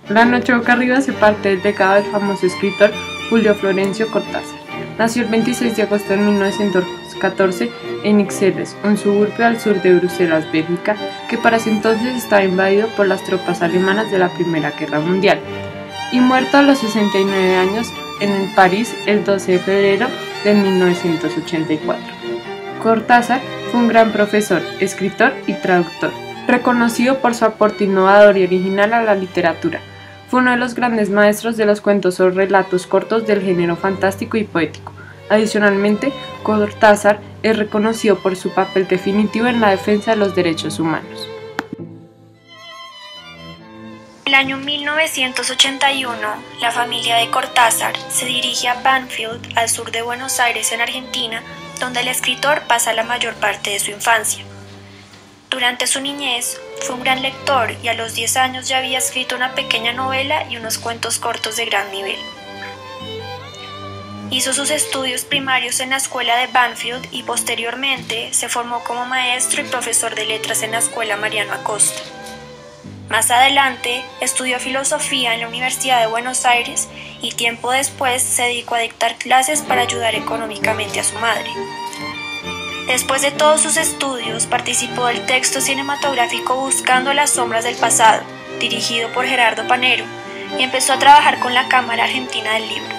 La noche boca arriba se parte del legado del famoso escritor Julio Florencio Cortázar. Nació el 26 de agosto de 1914 en Ixelles, un suburbio al sur de Bruselas, Bélgica, que para ese entonces estaba invadido por las tropas alemanas de la Primera Guerra Mundial, y muerto a los 69 años en París el 12 de febrero de 1984. Cortázar fue un gran profesor, escritor y traductor, reconocido por su aporte innovador y original a la literatura. Fue uno de los grandes maestros de los cuentos o relatos cortos del género fantástico y poético. Adicionalmente, Cortázar es reconocido por su papel definitivo en la defensa de los derechos humanos. En el año 1981, la familia de Cortázar se dirige a Banfield, al sur de Buenos Aires, en Argentina, donde el escritor pasa la mayor parte de su infancia. Durante su niñez, fue un gran lector y a los 10 años ya había escrito una pequeña novela y unos cuentos cortos de gran nivel. Hizo sus estudios primarios en la escuela de Banfield y posteriormente se formó como maestro y profesor de letras en la escuela Mariano Acosta. Más adelante, estudió filosofía en la Universidad de Buenos Aires y tiempo después se dedicó a dictar clases para ayudar económicamente a su madre. Después de todos sus estudios, participó del texto cinematográfico Buscando las sombras del pasado, dirigido por Gerardo Panero, y empezó a trabajar con la Cámara Argentina del Libro.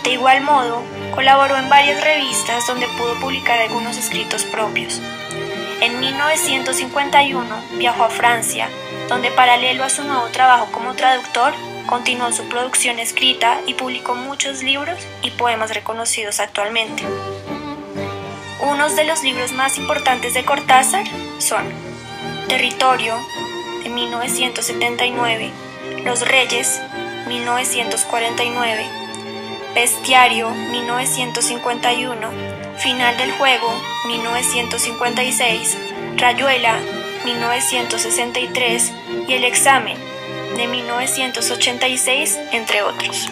De igual modo, colaboró en varias revistas donde pudo publicar algunos escritos propios. En 1951 viajó a Francia, donde paralelo a su nuevo trabajo como traductor, continuó su producción escrita y publicó muchos libros y poemas reconocidos actualmente. Unos de los libros más importantes de Cortázar son Territorio, de 1979, Los Reyes, 1949, Bestiario, 1951, Final del Juego, 1956, Rayuela, 1963 y El Examen, de 1986, entre otros.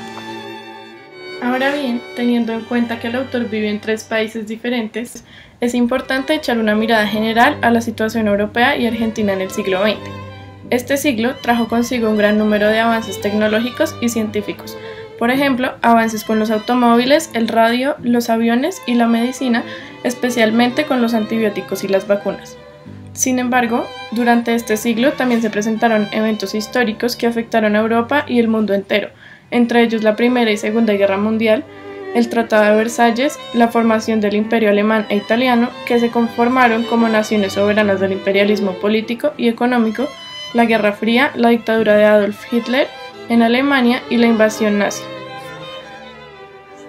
Ahora bien, teniendo en cuenta que el autor vive en 3 países diferentes, es importante echar una mirada general a la situación europea y argentina en el siglo XX. Este siglo trajo consigo un gran número de avances tecnológicos y científicos, por ejemplo, avances con los automóviles, el radio, los aviones y la medicina, especialmente con los antibióticos y las vacunas. Sin embargo, durante este siglo también se presentaron eventos históricos que afectaron a Europa y el mundo entero, entre ellos la Primera y Segunda Guerra Mundial, el Tratado de Versalles, la formación del Imperio Alemán e Italiano, que se conformaron como naciones soberanas del imperialismo político y económico, la Guerra Fría, la dictadura de Adolf Hitler en Alemania y la invasión nazi.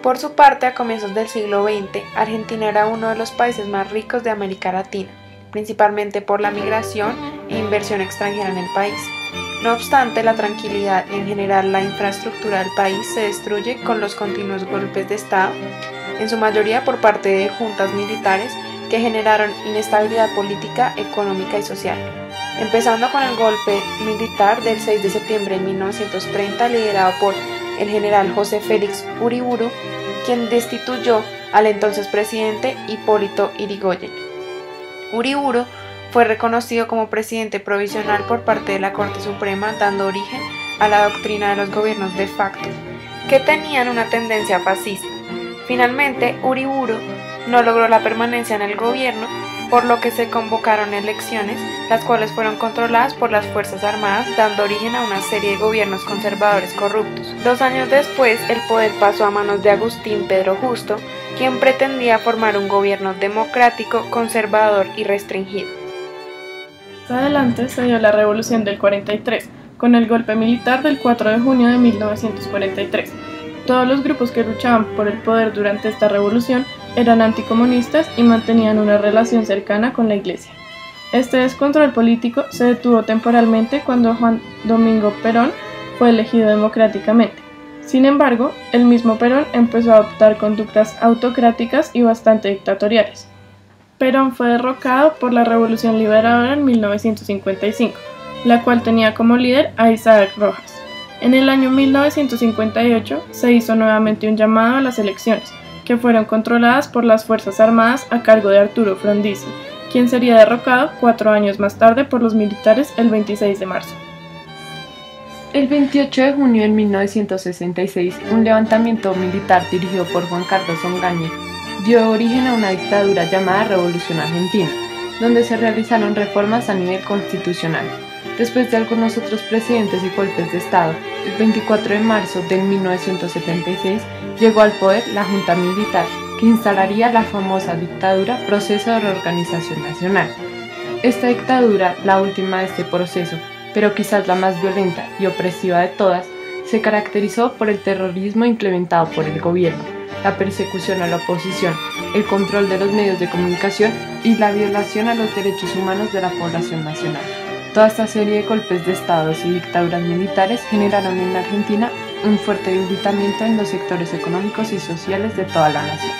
Por su parte, a comienzos del siglo XX, Argentina era uno de los países más ricos de América Latina, principalmente por la migración e inversión extranjera en el país. No obstante, la tranquilidad y en general la infraestructura del país se destruye con los continuos golpes de Estado, en su mayoría por parte de juntas militares que generaron inestabilidad política, económica y social. Empezando con el golpe militar del 6 de septiembre de 1930 liderado por el general José Félix Uriburu, quien destituyó al entonces presidente Hipólito Yrigoyen. Uriburu fue reconocido como presidente provisional por parte de la Corte Suprema, dando origen a la doctrina de los gobiernos de facto, que tenían una tendencia fascista. Finalmente, Uriburu no logró la permanencia en el gobierno, por lo que se convocaron elecciones, las cuales fueron controladas por las Fuerzas Armadas, dando origen a una serie de gobiernos conservadores corruptos. 2 años después, el poder pasó a manos de Agustín Pedro Justo, quien pretendía formar un gobierno democrático, conservador y restringido. Más adelante se dio la Revolución del 43, con el golpe militar del 4 de junio de 1943. Todos los grupos que luchaban por el poder durante esta revolución eran anticomunistas y mantenían una relación cercana con la Iglesia. Este descontrol político se detuvo temporalmente cuando Juan Domingo Perón fue elegido democráticamente. Sin embargo, el mismo Perón empezó a adoptar conductas autocráticas y bastante dictatoriales. Perón fue derrocado por la Revolución Liberadora en 1955, la cual tenía como líder a Isaac Rojas. En el año 1958 se hizo nuevamente un llamado a las elecciones, que fueron controladas por las Fuerzas Armadas a cargo de Arturo Frondizi, quien sería derrocado 4 años más tarde por los militares el 26 de marzo. El 28 de junio de 1966, un levantamiento militar dirigido por Juan Carlos Onganía dio origen a una dictadura llamada Revolución Argentina, donde se realizaron reformas a nivel constitucional. Después de algunos otros presidentes y golpes de Estado, el 24 de marzo de 1976 llegó al poder la Junta Militar, que instalaría la famosa dictadura Proceso de Reorganización Nacional. Esta dictadura, la última de este proceso, pero quizás la más violenta y opresiva de todas, se caracterizó por el terrorismo implementado por el gobierno, la persecución a la oposición, el control de los medios de comunicación y la violación a los derechos humanos de la población nacional. Toda esta serie de golpes de estados y dictaduras militares generaron en Argentina un fuerte debilitamiento en los sectores económicos y sociales de toda la nación.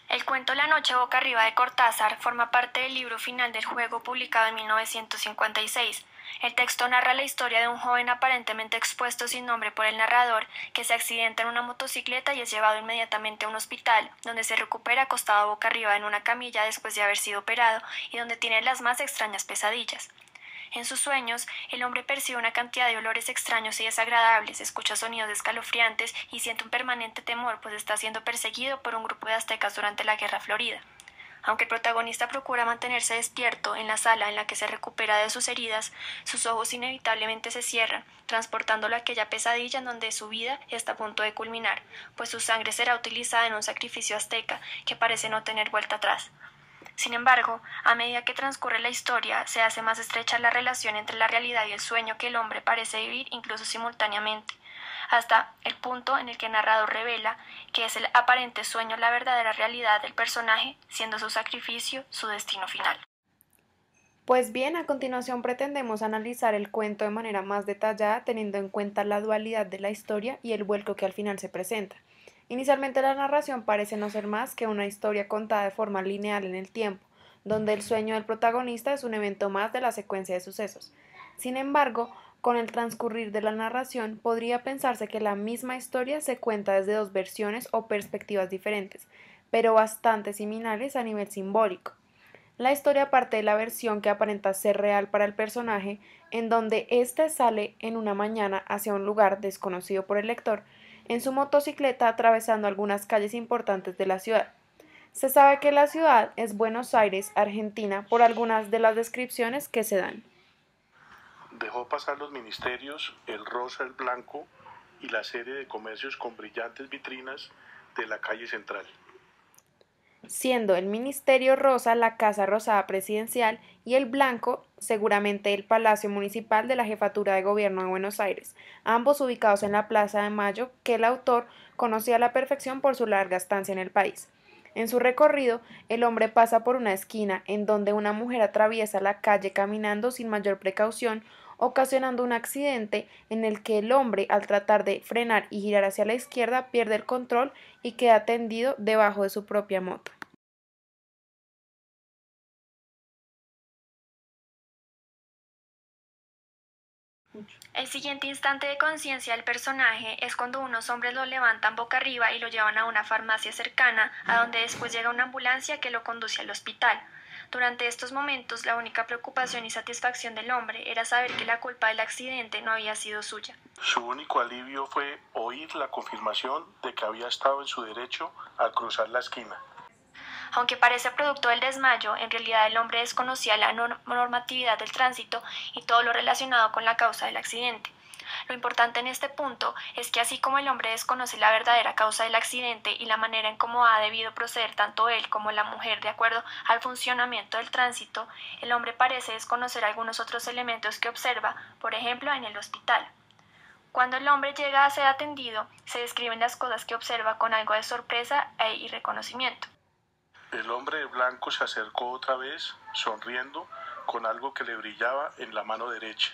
El cuento La noche boca arriba de Cortázar forma parte del libro final del juego publicado en 1956. El texto narra la historia de un joven aparentemente expuesto sin nombre por el narrador que se accidenta en una motocicleta y es llevado inmediatamente a un hospital, donde se recupera acostado boca arriba en una camilla después de haber sido operado y donde tiene las más extrañas pesadillas. En sus sueños, el hombre percibe una cantidad de olores extraños y desagradables, escucha sonidos escalofriantes y siente un permanente temor, pues está siendo perseguido por un grupo de aztecas durante la Guerra Florida. Aunque el protagonista procura mantenerse despierto en la sala en la que se recupera de sus heridas, sus ojos inevitablemente se cierran, transportándolo a aquella pesadilla en donde su vida está a punto de culminar, pues su sangre será utilizada en un sacrificio azteca que parece no tener vuelta atrás. Sin embargo, a medida que transcurre la historia, se hace más estrecha la relación entre la realidad y el sueño que el hombre parece vivir incluso simultáneamente, hasta el punto en el que el narrador revela que es el aparente sueño la verdadera realidad del personaje, siendo su sacrificio su destino final. Pues bien, a continuación pretendemos analizar el cuento de manera más detallada, teniendo en cuenta la dualidad de la historia y el vuelco que al final se presenta. Inicialmente la narración parece no ser más que una historia contada de forma lineal en el tiempo, donde el sueño del protagonista es un evento más de la secuencia de sucesos. Sin embargo, con el transcurrir de la narración, podría pensarse que la misma historia se cuenta desde dos versiones o perspectivas diferentes, pero bastante similares a nivel simbólico. La historia parte de la versión que aparenta ser real para el personaje, en donde éste sale en una mañana hacia un lugar desconocido por el lector, en su motocicleta atravesando algunas calles importantes de la ciudad. Se sabe que la ciudad es Buenos Aires, Argentina, por algunas de las descripciones que se dan. Dejó pasar los ministerios, el rosa, el blanco y la serie de comercios con brillantes vitrinas de la calle central. Siendo el Ministerio Rosa la Casa Rosada Presidencial y el blanco seguramente el Palacio Municipal de la Jefatura de Gobierno de Buenos Aires, ambos ubicados en la Plaza de Mayo, que el autor conocía a la perfección por su larga estancia en el país. En su recorrido, el hombre pasa por una esquina en donde una mujer atraviesa la calle caminando sin mayor precaución, ocasionando un accidente en el que el hombre, al tratar de frenar y girar hacia la izquierda, pierde el control y queda tendido debajo de su propia moto. El siguiente instante de conciencia del personaje es cuando unos hombres lo levantan boca arriba y lo llevan a una farmacia cercana, a donde después llega una ambulancia que lo conduce al hospital. Durante estos momentos, la única preocupación y satisfacción del hombre era saber que la culpa del accidente no había sido suya. Su único alivio fue oír la confirmación de que había estado en su derecho al cruzar la esquina. Aunque parece producto del desmayo, en realidad el hombre desconocía la normatividad del tránsito y todo lo relacionado con la causa del accidente. Lo importante en este punto es que así como el hombre desconoce la verdadera causa del accidente y la manera en cómo ha debido proceder tanto él como la mujer de acuerdo al funcionamiento del tránsito, el hombre parece desconocer algunos otros elementos que observa, por ejemplo, en el hospital. Cuando el hombre llega a ser atendido, se describen las cosas que observa con algo de sorpresa y reconocimiento. El hombre de blanco se acercó otra vez, sonriendo, con algo que le brillaba en la mano derecha.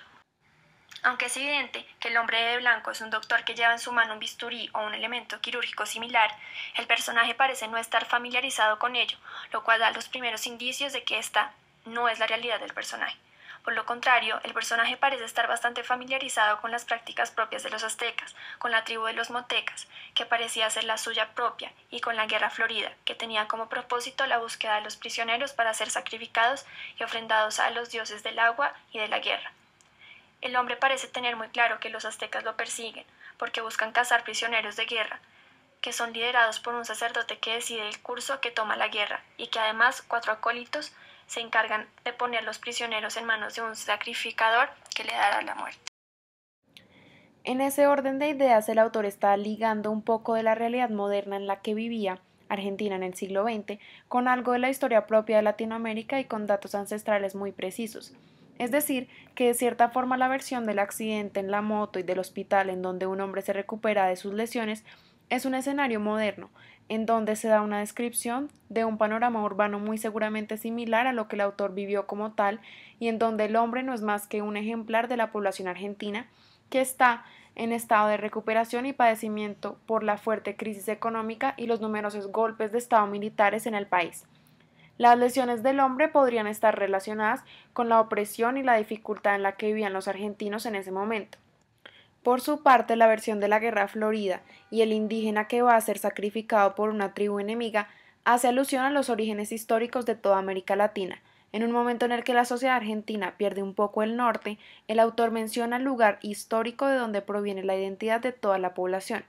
Aunque es evidente que el hombre de blanco es un doctor que lleva en su mano un bisturí o un elemento quirúrgico similar, el personaje parece no estar familiarizado con ello, lo cual da los primeros indicios de que esta no es la realidad del personaje. Por lo contrario, el personaje parece estar bastante familiarizado con las prácticas propias de los aztecas, con la tribu de los motecas, que parecía ser la suya propia, y con la guerra florida, que tenía como propósito la búsqueda de los prisioneros para ser sacrificados y ofrendados a los dioses del agua y de la guerra. El hombre parece tener muy claro que los aztecas lo persiguen, porque buscan cazar prisioneros de guerra, que son liderados por un sacerdote que decide el curso que toma la guerra, y que además 4 acólitos se encargan de poner los prisioneros en manos de un sacrificador que le dará la muerte. En ese orden de ideas, el autor está ligando un poco de la realidad moderna en la que vivía Argentina en el siglo XX con algo de la historia propia de Latinoamérica y con datos ancestrales muy precisos. Es decir, que de cierta forma la versión del accidente en la moto y del hospital en donde un hombre se recupera de sus lesiones es un escenario moderno, en donde se da una descripción de un panorama urbano muy seguramente similar a lo que el autor vivió como tal y en donde el hombre no es más que un ejemplar de la población argentina que está en estado de recuperación y padecimiento por la fuerte crisis económica y los numerosos golpes de estado militares en el país. Las lesiones del hombre podrían estar relacionadas con la opresión y la dificultad en la que vivían los argentinos en ese momento. Por su parte, la versión de la guerra florida y el indígena que va a ser sacrificado por una tribu enemiga hace alusión a los orígenes históricos de toda América Latina. En un momento en el que la sociedad argentina pierde un poco el norte, el autor menciona el lugar histórico de donde proviene la identidad de toda la población.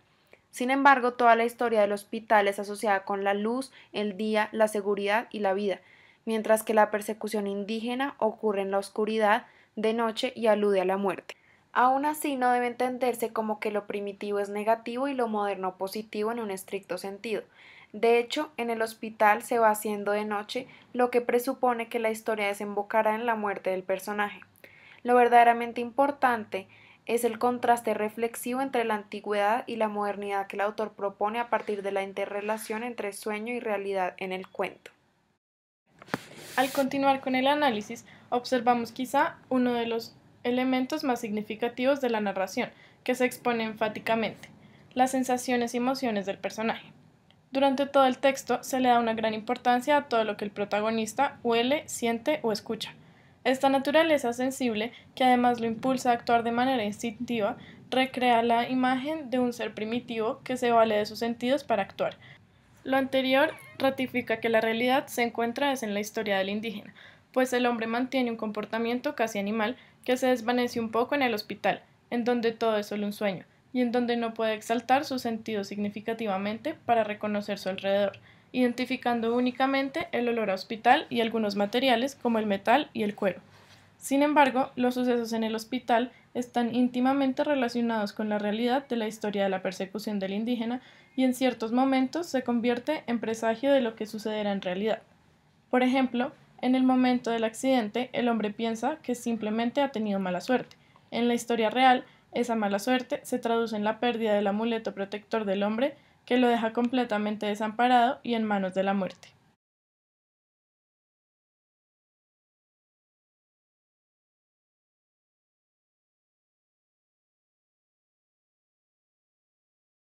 Sin embargo, toda la historia del hospital es asociada con la luz, el día, la seguridad y la vida, mientras que la persecución indígena ocurre en la oscuridad, de noche y alude a la muerte. Aún así, no debe entenderse como que lo primitivo es negativo y lo moderno positivo en un estricto sentido. De hecho, en el hospital se va haciendo de noche, lo que presupone que la historia desembocará en la muerte del personaje. Lo verdaderamente importante es el contraste reflexivo entre la antigüedad y la modernidad que el autor propone a partir de la interrelación entre sueño y realidad en el cuento. Al continuar con el análisis, observamos quizá uno de los elementos más significativos de la narración, que se expone enfáticamente, las sensaciones y emociones del personaje. Durante todo el texto se le da una gran importancia a todo lo que el protagonista huele, siente o escucha. Esta naturaleza sensible, que además lo impulsa a actuar de manera instintiva, recrea la imagen de un ser primitivo que se vale de sus sentidos para actuar. Lo anterior ratifica que la realidad se encuentra en la historia del indígena, pues el hombre mantiene un comportamiento casi animal que se desvanece un poco en el hospital, en donde todo es solo un sueño, y en donde no puede exaltar sus sentidos significativamente para reconocer su alrededor, identificando únicamente el olor a hospital y algunos materiales como el metal y el cuero. Sin embargo, los sucesos en el hospital están íntimamente relacionados con la realidad de la historia de la persecución del indígena y en ciertos momentos se convierte en presagio de lo que sucederá en realidad. Por ejemplo, en el momento del accidente, el hombre piensa que simplemente ha tenido mala suerte. En la historia real, esa mala suerte se traduce en la pérdida del amuleto protector del hombre que lo deja completamente desamparado y en manos de la muerte.